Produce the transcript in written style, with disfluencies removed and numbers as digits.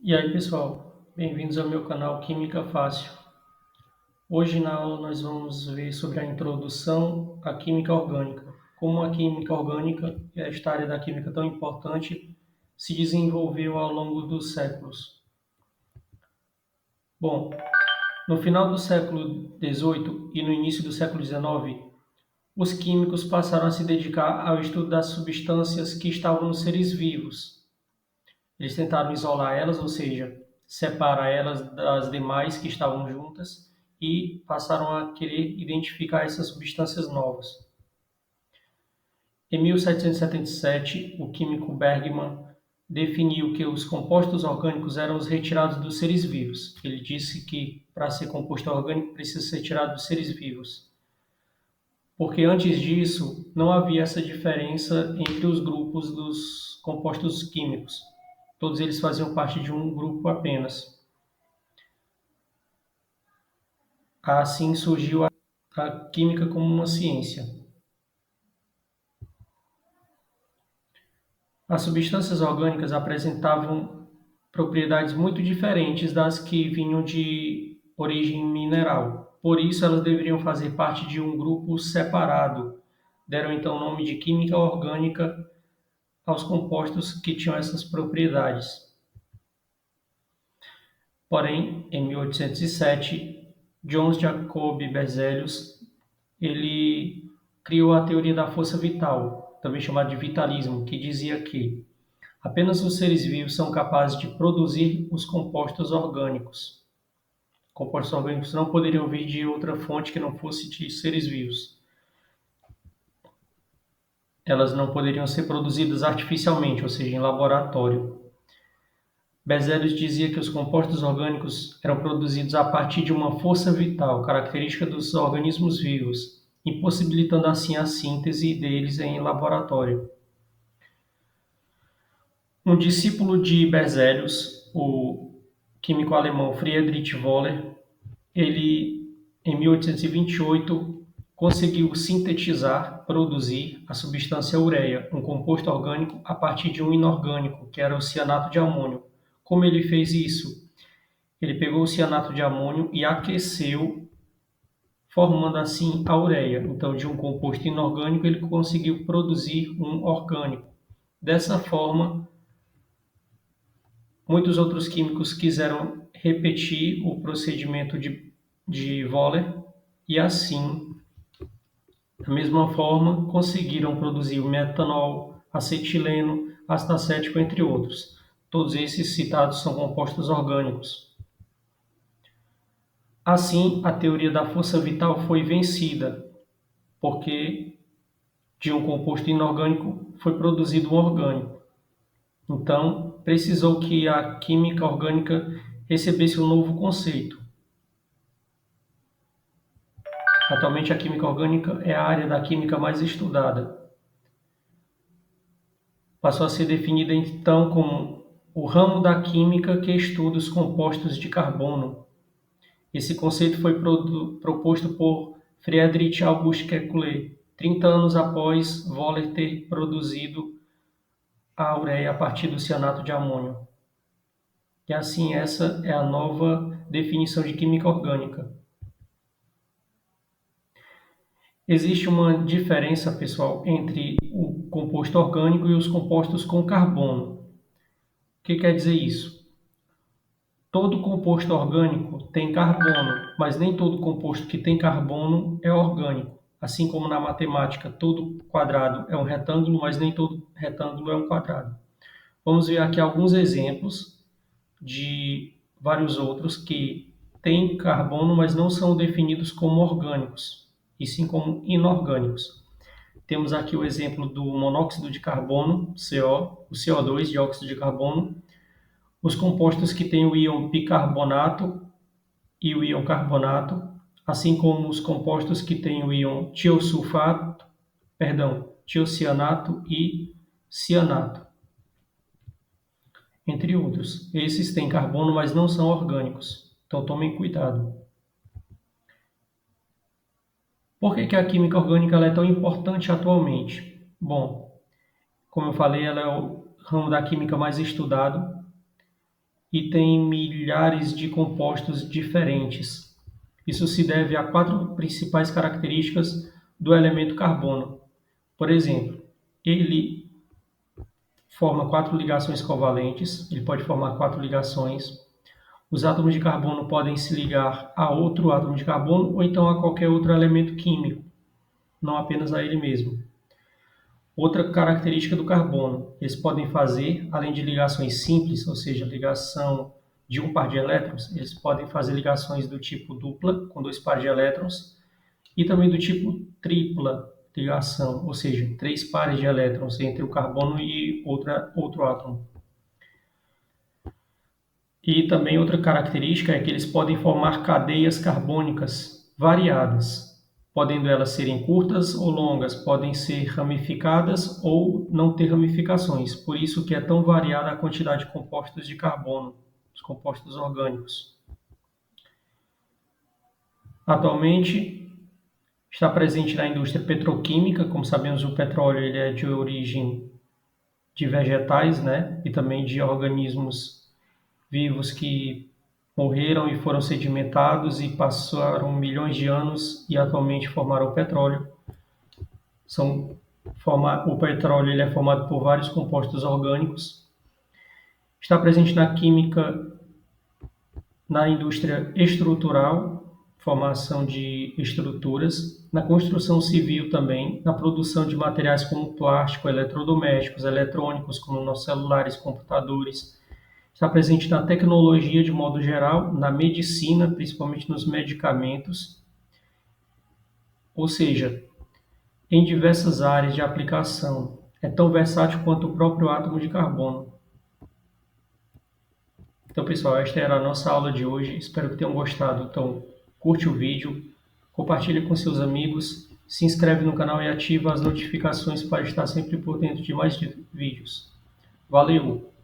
E aí, pessoal, bem-vindos ao meu canal Química Fácil. Hoje na aula nós vamos ver sobre a introdução à química orgânica, como a química orgânica e esta área da química tão importante se desenvolveu ao longo dos séculos. Bom, no final do século XVIII e no início do século XIX, os químicos passaram a se dedicar ao estudo das substâncias que estavam nos seres vivos. Eles tentaram isolar elas, ou seja, separar elas das demais que estavam juntas e passaram a querer identificar essas substâncias novas. Em 1777, o químico Bergman definiu que os compostos orgânicos eram os retirados dos seres vivos. Ele disse que para ser composto orgânico precisa ser tirado dos seres vivos, porque antes disso não havia essa diferença entre os grupos dos compostos químicos. Todos eles faziam parte de um grupo apenas. Assim surgiu a química como uma ciência. As substâncias orgânicas apresentavam propriedades muito diferentes das que vinham de origem mineral. Por isso, elas deveriam fazer parte de um grupo separado. Deram então o nome de química orgânica aos compostos que tinham essas propriedades. Porém, em 1807, Johannes Jacob Berzelius ele criou a teoria da força vital, também chamada de vitalismo, que dizia que apenas os seres vivos são capazes de produzir os compostos orgânicos. Compostos orgânicos não poderiam vir de outra fonte que não fosse de seres vivos. Elas não poderiam ser produzidas artificialmente, ou seja, em laboratório. Berzelius dizia que os compostos orgânicos eram produzidos a partir de uma força vital, característica dos organismos vivos, impossibilitando assim a síntese deles em laboratório. Um discípulo de Berzelius, o químico alemão Friedrich Wöhler, ele, em 1828, conseguiu sintetizar, produzir a substância ureia, um composto orgânico, a partir de um inorgânico, que era o cianato de amônio. Como ele fez isso? Ele pegou o cianato de amônio e aqueceu, formando assim a ureia. Então, de um composto inorgânico, ele conseguiu produzir um orgânico. Dessa forma, muitos outros químicos quiseram repetir o procedimento de Wöhler e assim, da mesma forma, conseguiram produzir o metanol, acetileno, ácido acético, entre outros. Todos esses citados são compostos orgânicos. Assim, a teoria da força vital foi vencida, porque de um composto inorgânico foi produzido um orgânico. Então, precisou que a química orgânica recebesse um novo conceito. Atualmente, a química orgânica é a área da química mais estudada. Passou a ser definida então como o ramo da química que estuda os compostos de carbono. Esse conceito foi proposto por Friedrich August Kekulé, 30 anos após Wöhler ter produzido a ureia a partir do cianato de amônio. E assim, essa é a nova definição de química orgânica. Existe uma diferença, pessoal, entre o composto orgânico e os compostos com carbono. O que quer dizer isso? Todo composto orgânico tem carbono, mas nem todo composto que tem carbono é orgânico. Assim como na matemática, todo quadrado é um retângulo, mas nem todo retângulo é um quadrado. Vamos ver aqui alguns exemplos de vários outros que têm carbono, mas não são definidos como orgânicos, e sim como inorgânicos. Temos aqui o exemplo do monóxido de carbono, CO, o CO2, dióxido de carbono, os compostos que têm o íon bicarbonato e o íon carbonato, assim como os compostos que têm o íon tiocianato e cianato, entre outros. Esses têm carbono, mas não são orgânicos, então tomem cuidado. Por que a química orgânica ela é tão importante atualmente? Bom, como eu falei, ela é o ramo da química mais estudado e tem milhares de compostos diferentes. Isso se deve a quatro principais características do elemento carbono. Por exemplo, ele forma quatro ligações covalentes, ele pode formar quatro ligações. Os átomos de carbono podem se ligar a outro átomo de carbono ou então a qualquer outro elemento químico, não apenas a ele mesmo. Outra característica do carbono, eles podem fazer, além de ligações simples, ou seja, ligação de um par de elétrons, eles podem fazer ligações do tipo dupla, com dois pares de elétrons, e também do tipo tripla ligação, ou seja, três pares de elétrons entre o carbono e outro átomo. E também outra característica é que eles podem formar cadeias carbônicas variadas, podendo elas serem curtas ou longas, podem ser ramificadas ou não ter ramificações. Por isso que é tão variada a quantidade de compostos de carbono, os compostos orgânicos. Atualmente está presente na indústria petroquímica, como sabemos, o petróleo ele é de origem de vegetais, né, e também de organismos vivos que morreram e foram sedimentados e passaram milhões de anos e atualmente formaram o petróleo. O petróleo ele é formado por vários compostos orgânicos. Está presente na química, na indústria estrutural, formação de estruturas, na construção civil também, na produção de materiais como plástico, eletrodomésticos, eletrônicos, como nossos celulares, computadores. Está presente na tecnologia de modo geral, na medicina, principalmente nos medicamentos, ou seja, em diversas áreas de aplicação. É tão versátil quanto o próprio átomo de carbono. Então, pessoal, esta era a nossa aula de hoje. Espero que tenham gostado. Então, curte o vídeo, compartilhe com seus amigos, se inscreve no canal e ativa as notificações para estar sempre por dentro de mais vídeos. Valeu!